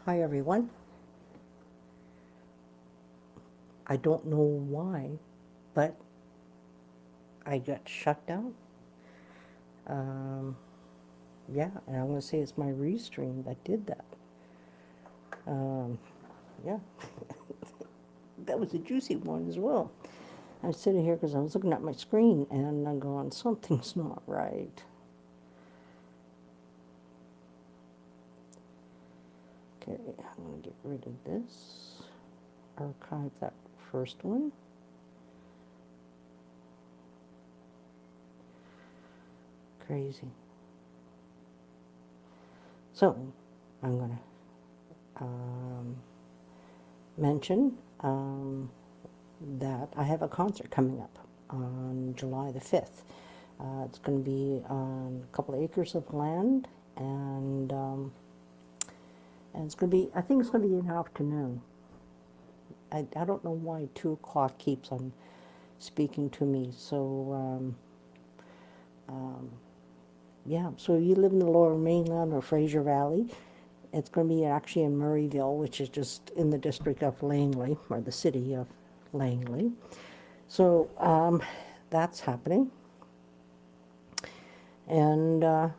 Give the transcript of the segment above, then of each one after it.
Hi everyone. I don't know why, but I got shut down. Yeah, and I'm going to say it's my restream that did that. Yeah, that was a juicy one as well. I was sitting here because I was looking at my screen and I'm going, something's not right. Okay, I'm going to get rid of this. Archive that first one. Crazy. So, I'm going to mention that I have a concert coming up on July the 5th. It's going to be on a couple of acres of land, and it's going to be, I think it's going to be in the afternoon. I don't know why 2 o'clock keeps on speaking to me, so yeah, so you live in the Lower Mainland or Fraser Valley. It's going to be actually in Murrayville, which is just in the district of Langley, or the city of Langley. So that's happening. And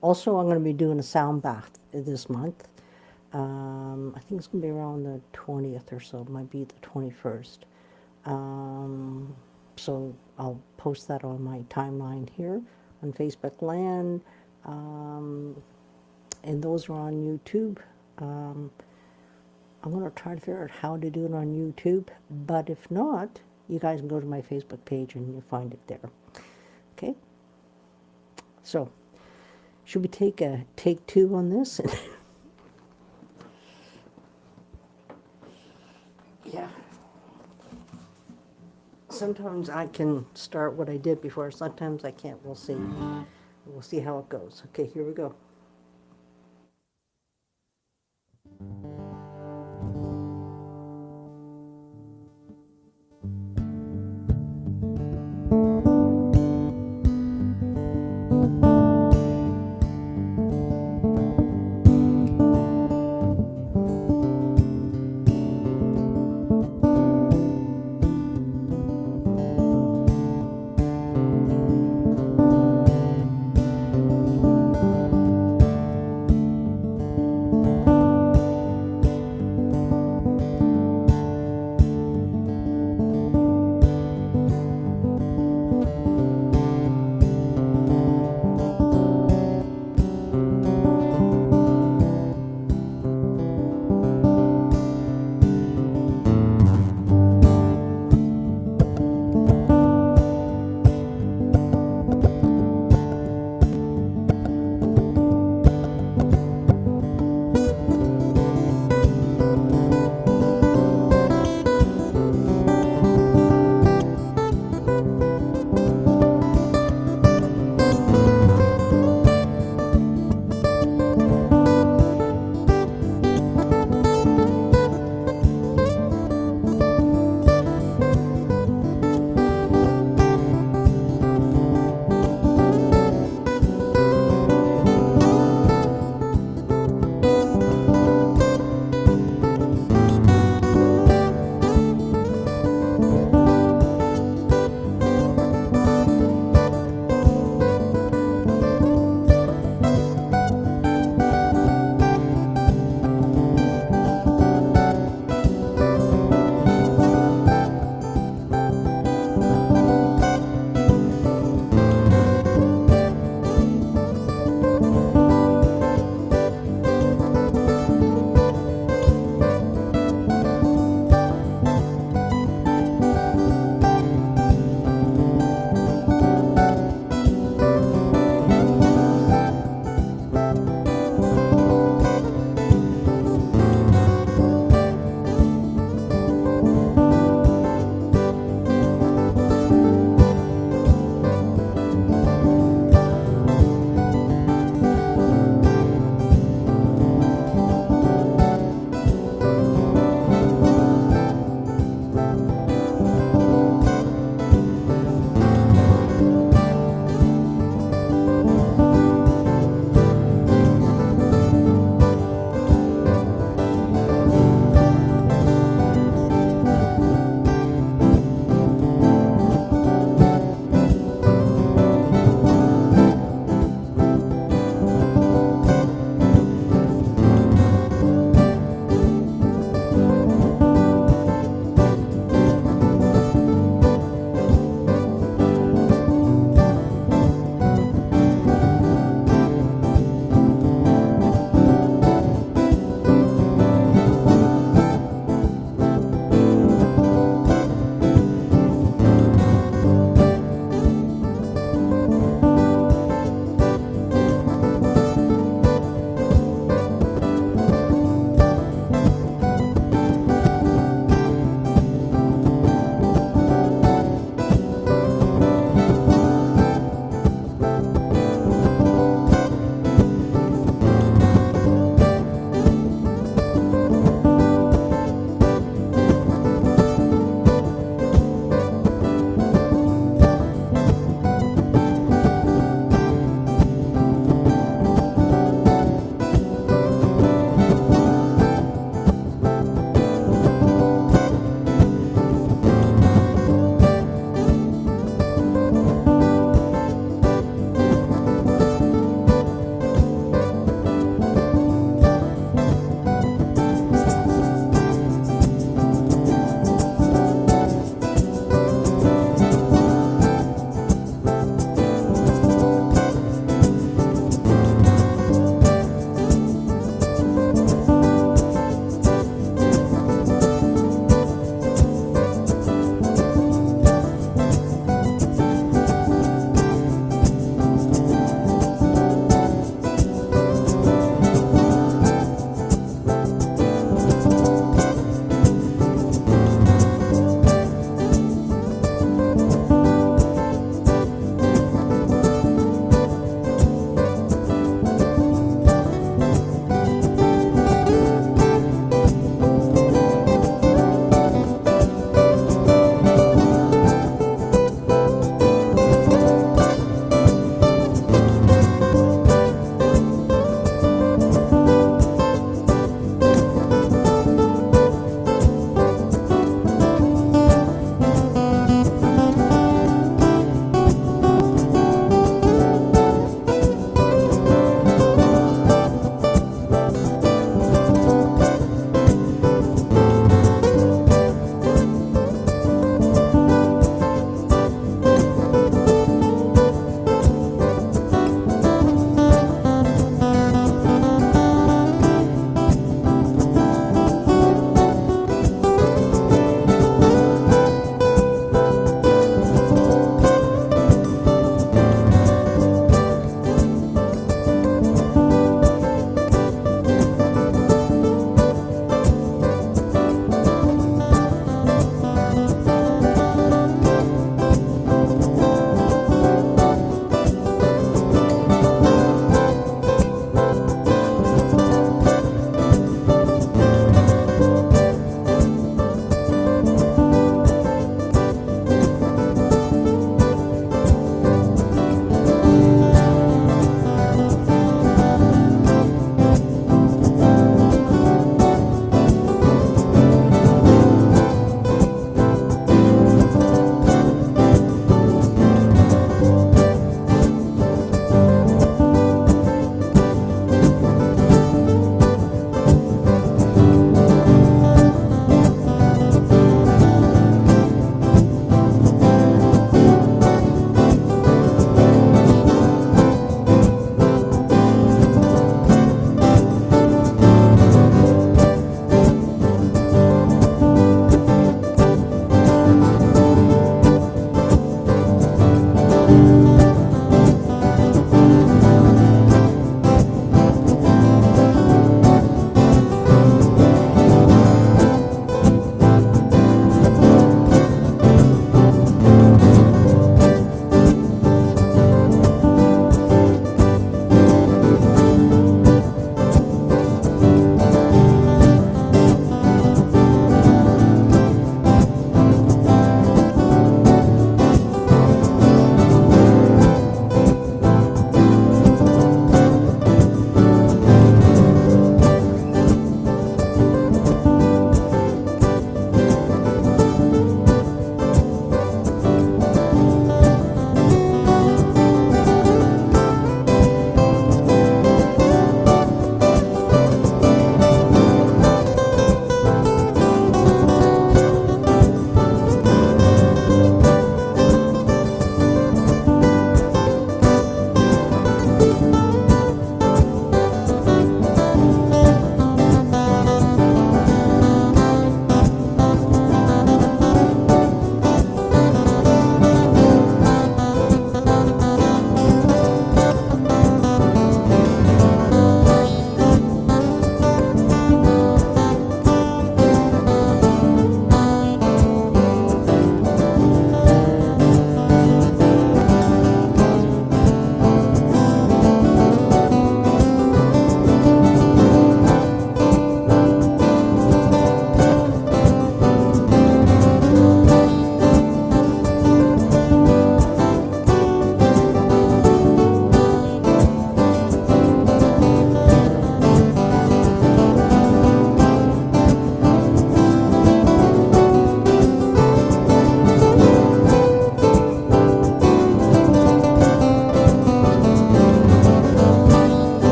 also I'm going to be doing a sound bath this month. I think it's going to be around the 20th or so. It might be the 21st. So I'll post that on my timeline here on Facebook Land. And those are on YouTube. I'm going to try to figure out how to do it on YouTube. But if not, you guys can go to my Facebook page and you'll find it there. Okay? So, should we take a take 2 on this? Yeah. Sometimes I can start what I did before. Sometimes I can't. We'll see. We'll see how it goes. Okay, here we go.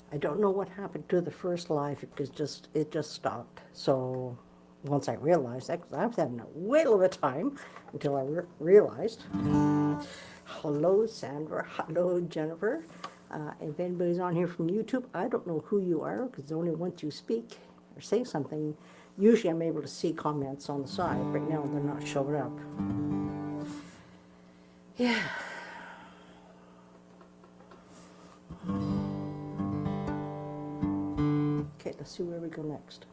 I don't know what happened to the first live. It just stopped. So once I realized that, 'cause I was having a whale of a time until I realized. Hello, Sandra. Hello, Jennifer. If anybody's on here from YouTube, I don't know who you are, because only once you speak or say something, usually I'm able to see comments on the side. Right now, they're not showing up. Yeah. Okay, let's see where we go next.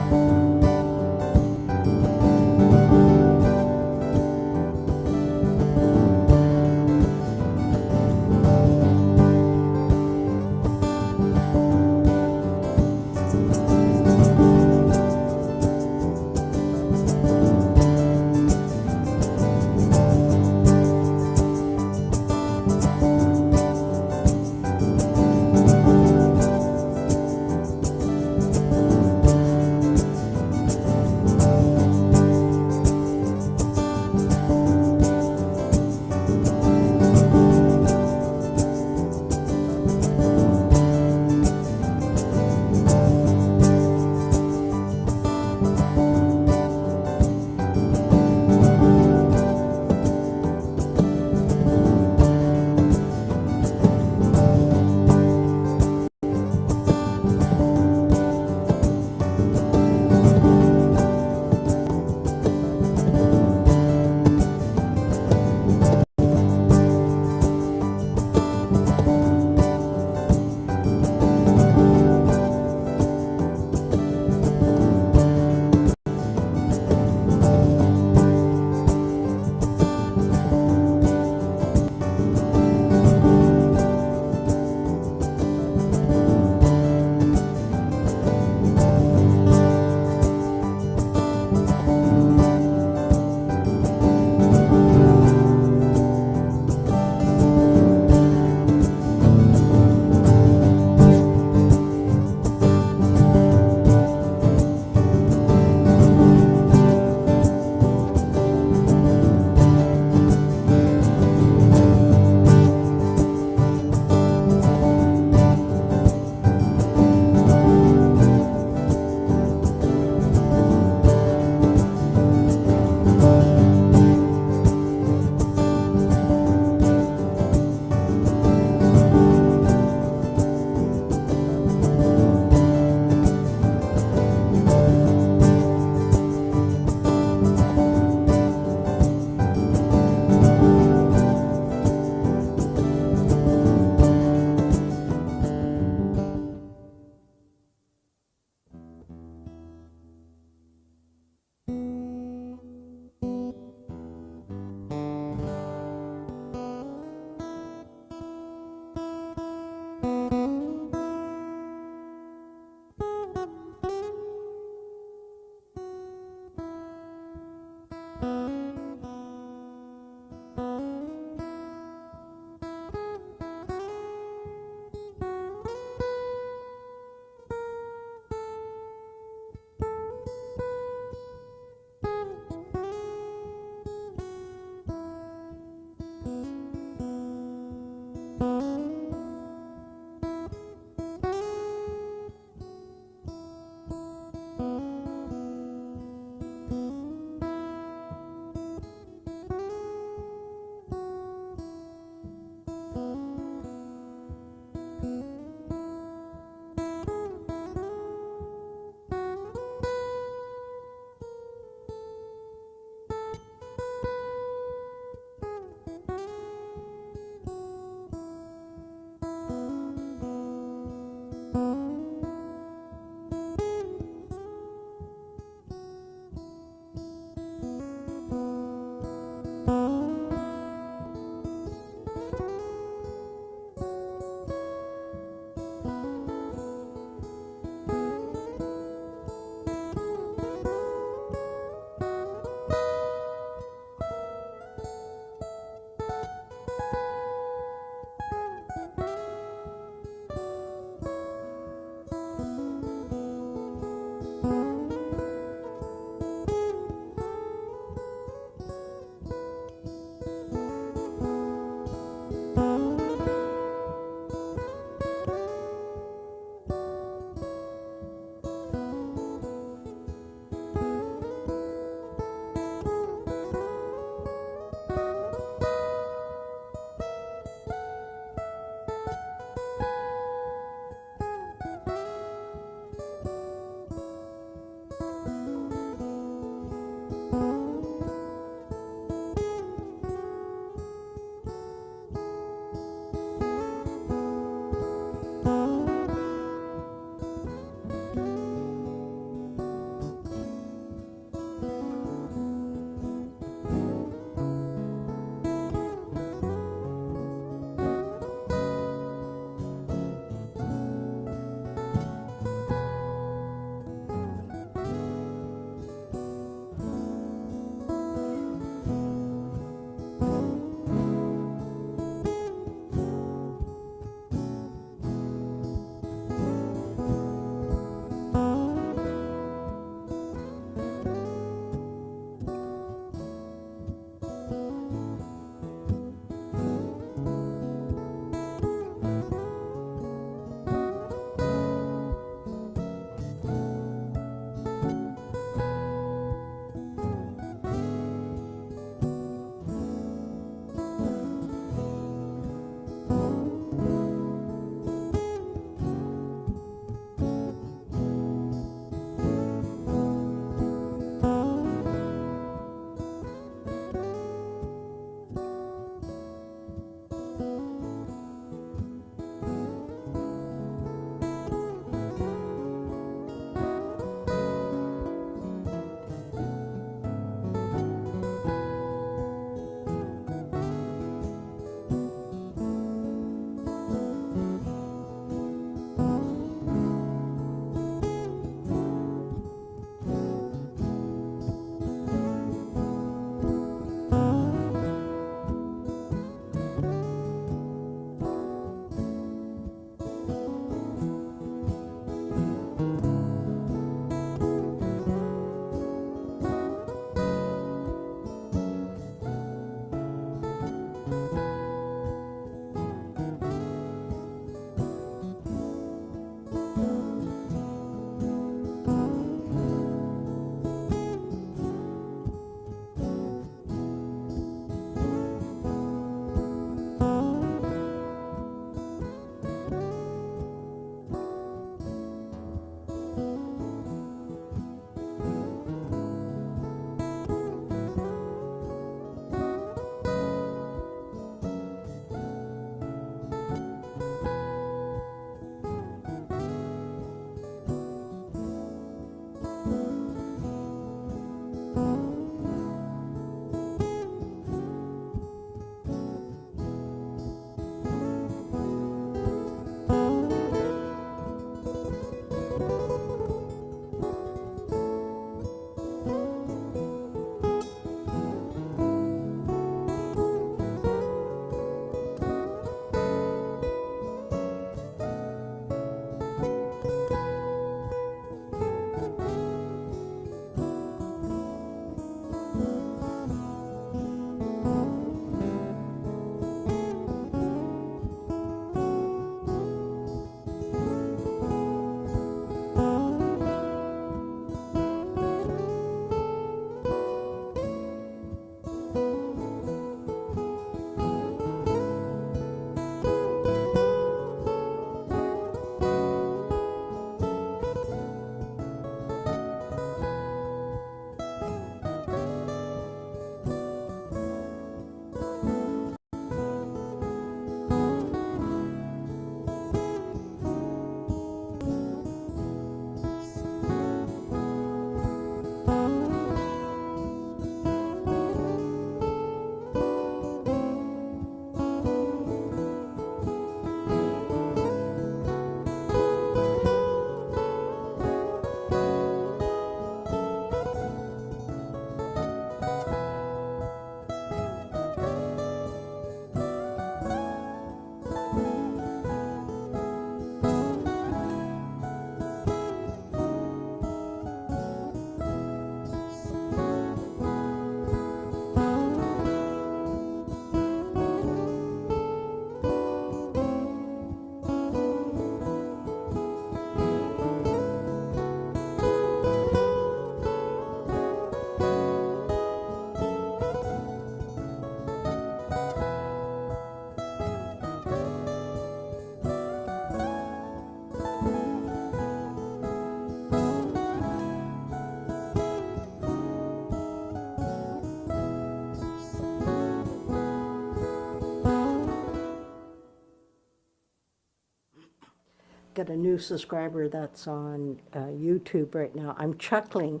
got a new subscriber that's on YouTube right now. I'm chuckling,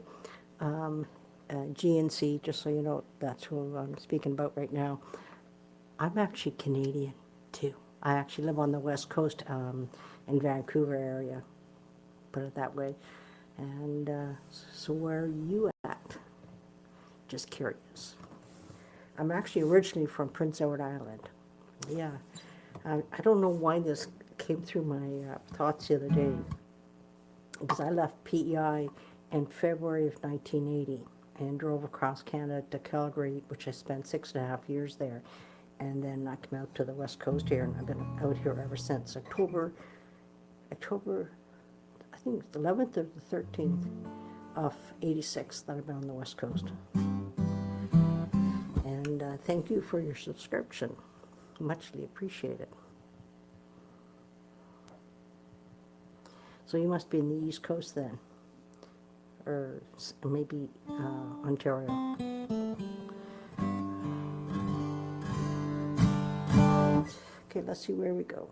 GNC, just so you know, that's who I'm speaking about right now. I'm actually Canadian too. I actually live on the West Coast, in Vancouver area, put it that way. And so where are you at? Just curious. I'm actually originally from Prince Edward Island. Yeah. I don't know why this came through my thoughts the other day, because I left PEI in February of 1980 and drove across Canada to Calgary, which I spent 6.5 years there. And then I came out to the West Coast here, and I've been out here ever since October, I think it's the 11th or the 13th of 86 that I've been on the West Coast. And thank you for your subscription. Muchly appreciated. So you must be in the East Coast then, or maybe Ontario. Okay, let's see where we go.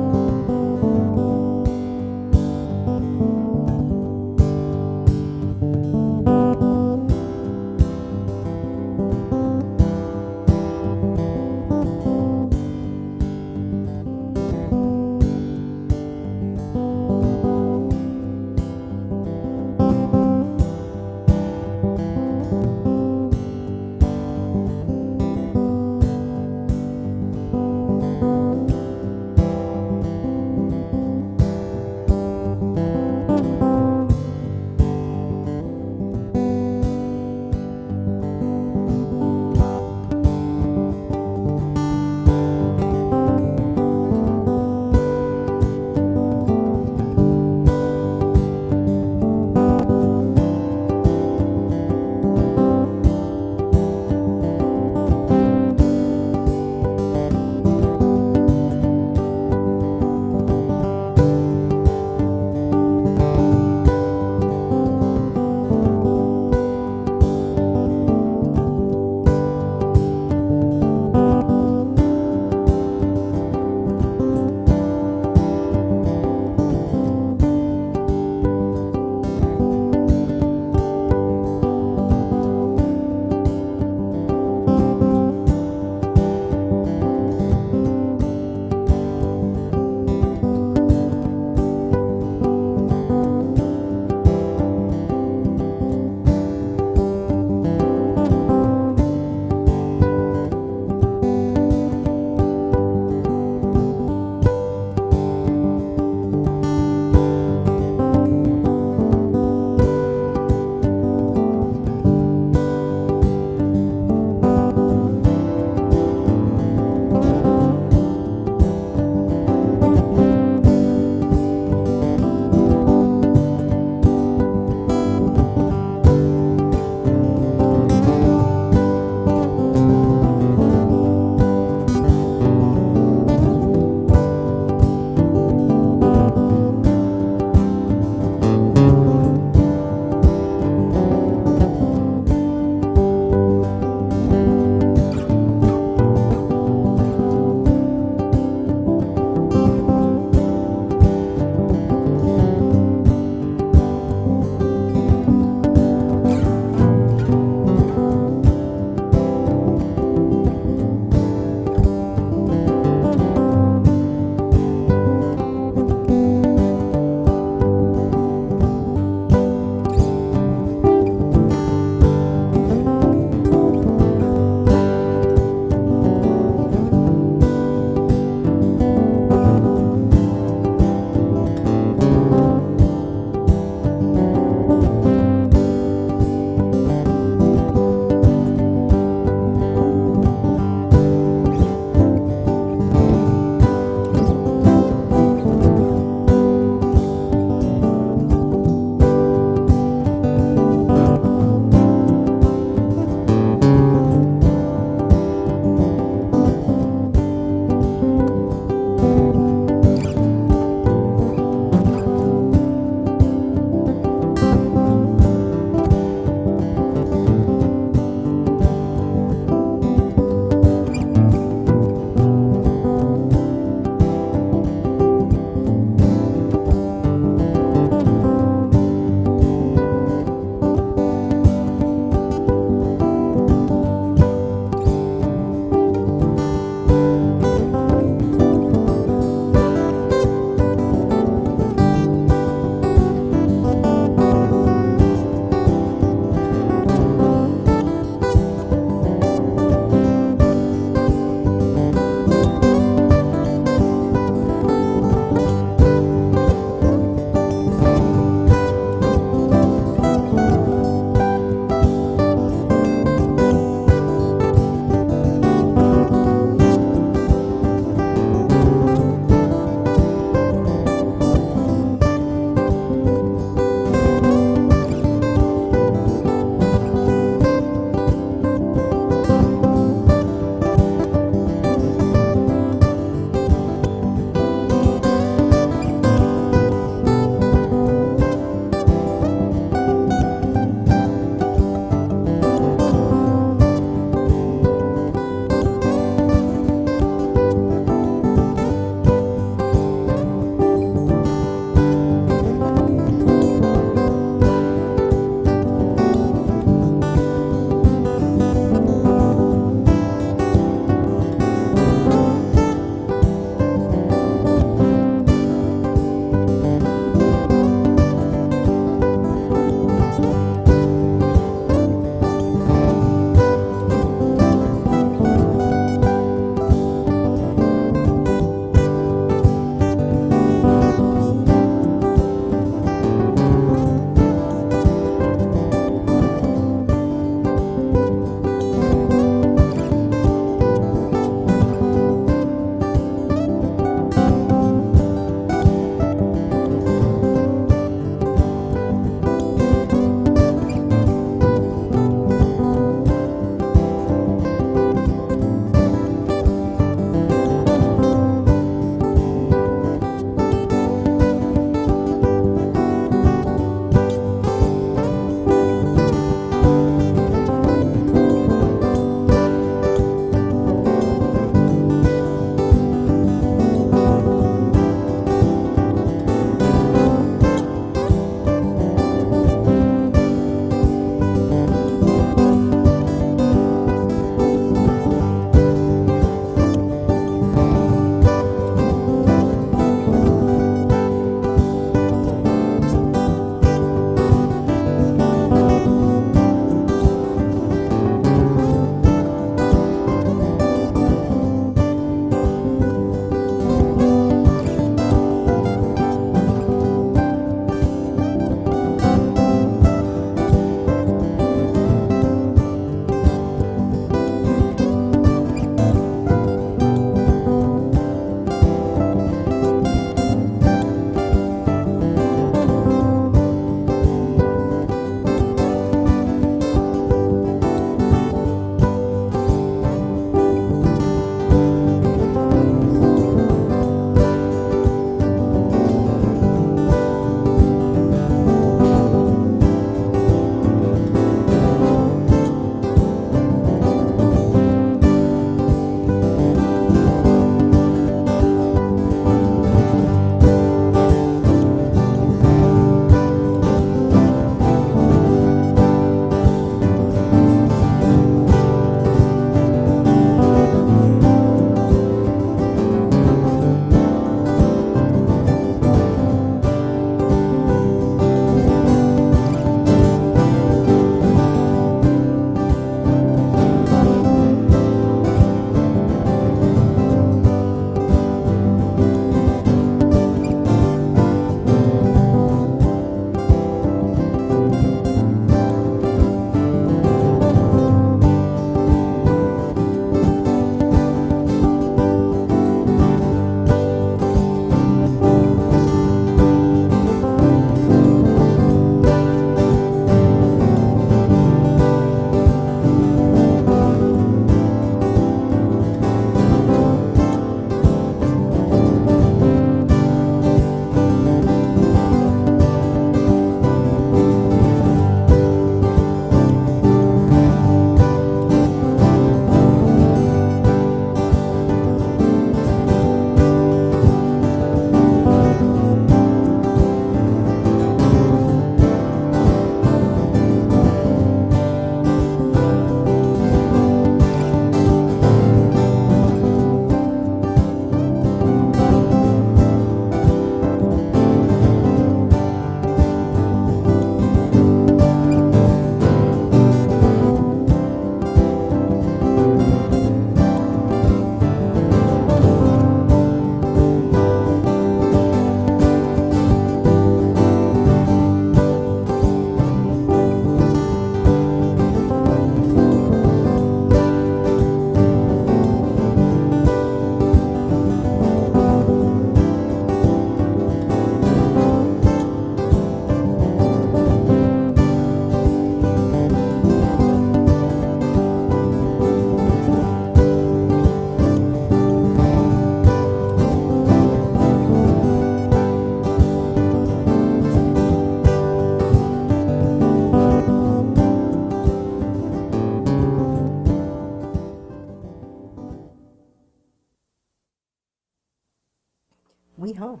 Weehaw.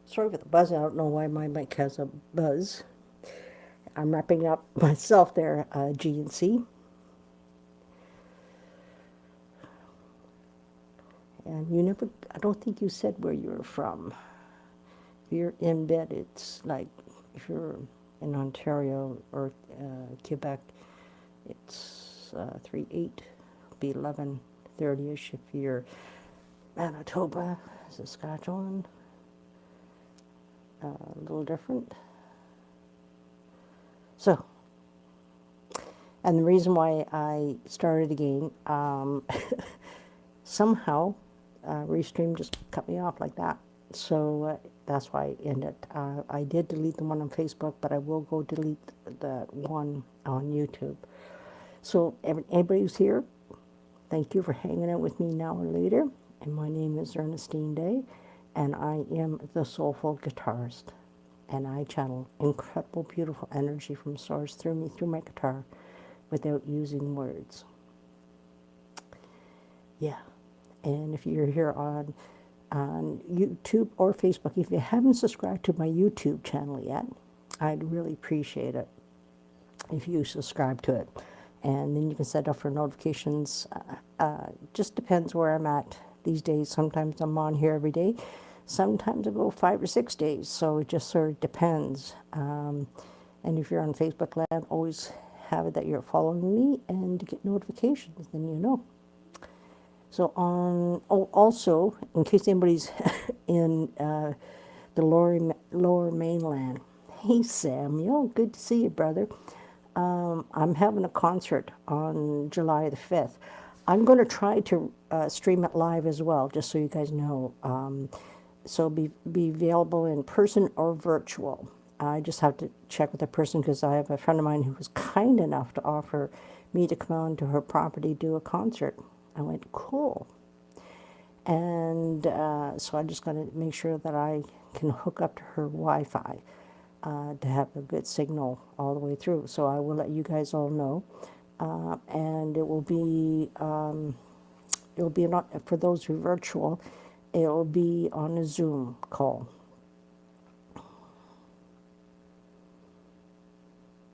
Sorry for the buzz. I don't know why my mic has a buzz. I'm wrapping up myself there, GNC. And you never, I don't think you said where you were from. If you're in bed, it's like, if you're in Ontario or Quebec, it's 3/8, be 11:30ish. If you're Manitoba, Saskatchewan, a little different. So, and the reason why I started again, somehow Restream just cut me off like that. So that's why I ended. I did delete the one on Facebook, but I will go delete that one on YouTube. So everybody who's here, thank you for hanging out with me now or later. And my name is Ernestine Day, and I am the Soulful Guitarist. And I channel incredible, beautiful energy from Source through me, through my guitar, without using words. Yeah. And if you're here on YouTube or Facebook, if you haven't subscribed to my YouTube channel yet, I'd really appreciate it if you subscribe to it. And then you can set up for notifications. Just depends where I'm at these days. Sometimes I'm on here every day. Sometimes I go 5 or 6 days. So it just sort of depends. And if you're on Facebook Live, always have it that you're following me and to get notifications, then you know. So also, in case anybody's in the lower mainland, hey Samuel, good to see you, brother. I'm having a concert on July the 5th. I'm going to try to stream it live as well, just so you guys know. So be available in person or virtual. I just have to check with the person because I have a friend of mine who was kind enough to offer me to come on to her property, do a concert. I went, cool. And so I just got to make sure that I can hook up to her Wi-Fi to have a good signal all the way through. So I will let you guys all know. And it will be not, for those who are virtual, it will be on a Zoom call.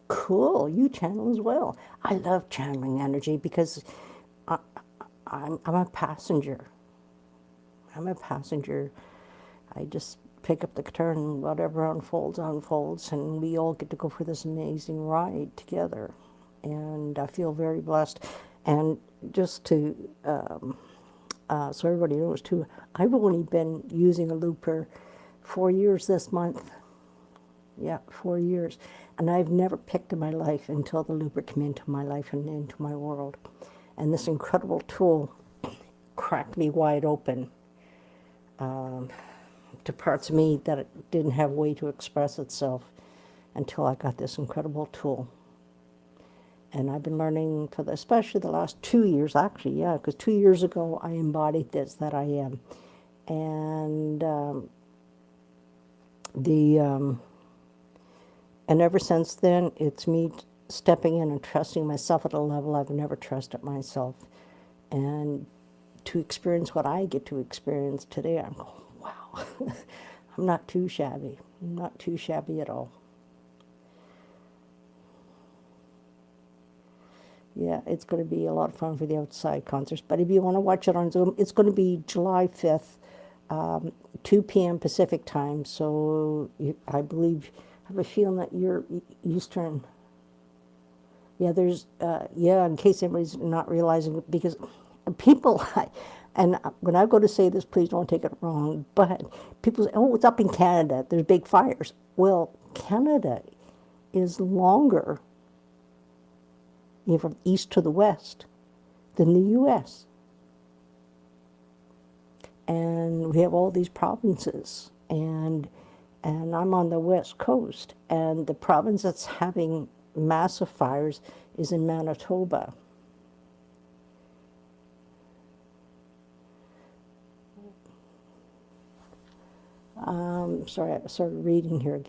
Cool, you channel as well. I love channeling energy because I'm a passenger. I'm a passenger. I just pick up the guitar and whatever unfolds, unfolds, and we all get to go for this amazing ride together. And I feel very blessed. And just to, so everybody knows too, I've only been using a looper 4 years this month. Yeah, 4 years. And I've never picked in my life until the looper came into my life and into my world. And this incredible tool cracked me wide open to parts of me that it didn't have a way to express itself until I got this incredible tool. And I've been learning for especially the last 2 years, actually, yeah, because 2 years ago I embodied this, that I am. And and ever since then, it's me stepping in and trusting myself at a level I've never trusted myself. And to experience what I get to experience today, I'm going, wow, I'm not too shabby. I'm not too shabby at all. Yeah, it's going to be a lot of fun for the outside concerts. But if you want to watch it on Zoom, it's going to be July 5th, 2 p.m. Pacific time. So I believe, I have a feeling that you're Eastern. Yeah, there's, yeah, in case anybody's not realizing, because people, and when I go to say this, please don't take it wrong, but people say, oh, it's up in Canada, there's big fires. Well, Canada is longer, from east to the west, than the U.S. And we have all these provinces, and I'm on the west coast, and the province that's having massive fires is in Manitoba. Sorry, I started reading here.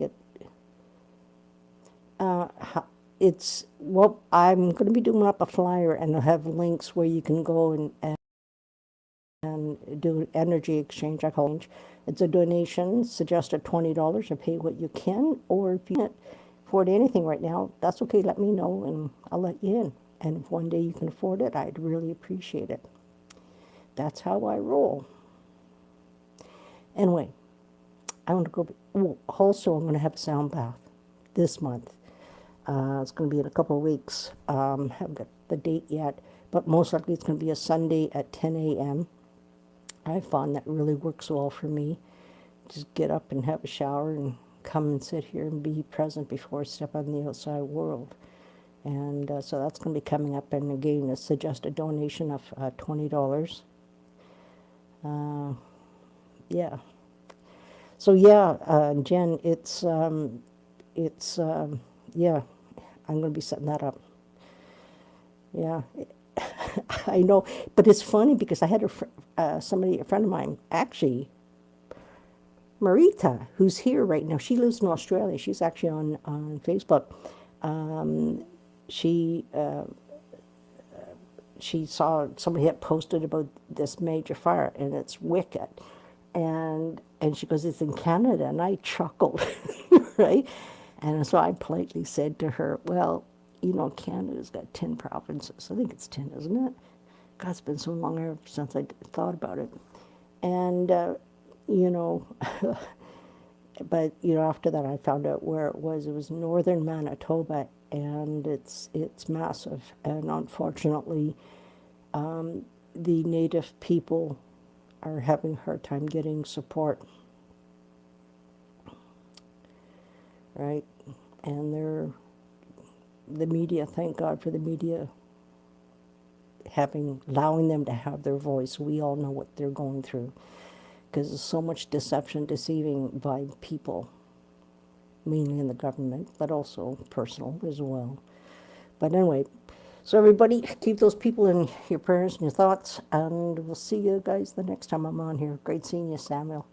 It's, well, I'm going to be doing up a flyer, and I'll have links where you can go and do energy exchange. I call it. It's a donation, suggested $20 or pay what you can, or if you can't afford anything right now, that's okay, let me know and I'll let you in. And if one day you can afford it, I'd really appreciate it. That's how I roll. Anyway, I want to go. Oh, also, I'm going to have a sound bath this month. It's going to be in a couple of weeks. Haven't got the date yet, but most likely it's going to be a Sunday at 10 a.m. I found that really works well for me. Just get up and have a shower and come and sit here and be present before I step on the outside world. And so that's going to be coming up. And again, a suggested donation of $20. Yeah. So yeah, Jen, yeah, I'm going to be setting that up. Yeah, I know, but it's funny because I had a friend of mine, actually, Marita, who's here right now. She lives in Australia. She's actually on Facebook. Um, she she saw somebody had posted about this major fire, and it's wicked. And she goes, it's in Canada, and I chuckled, right? And so I politely said to her, well, you know, Canada's got 10 provinces. I think it's 10, isn't it? God, it's been so long ever since I thought about it. And, you know, but, you know, after that I found out where it was. It was northern Manitoba, and it's massive. And unfortunately, the native people are having a hard time getting support, right? And the media, thank God for the media allowing them to have their voice. We all know what they're going through, because there's so much deception, deceiving by people, mainly in the government, but also personal as well. But anyway, so everybody, keep those people in your prayers and your thoughts, and we'll see you guys the next time I'm on here. Great seeing you, Samuel.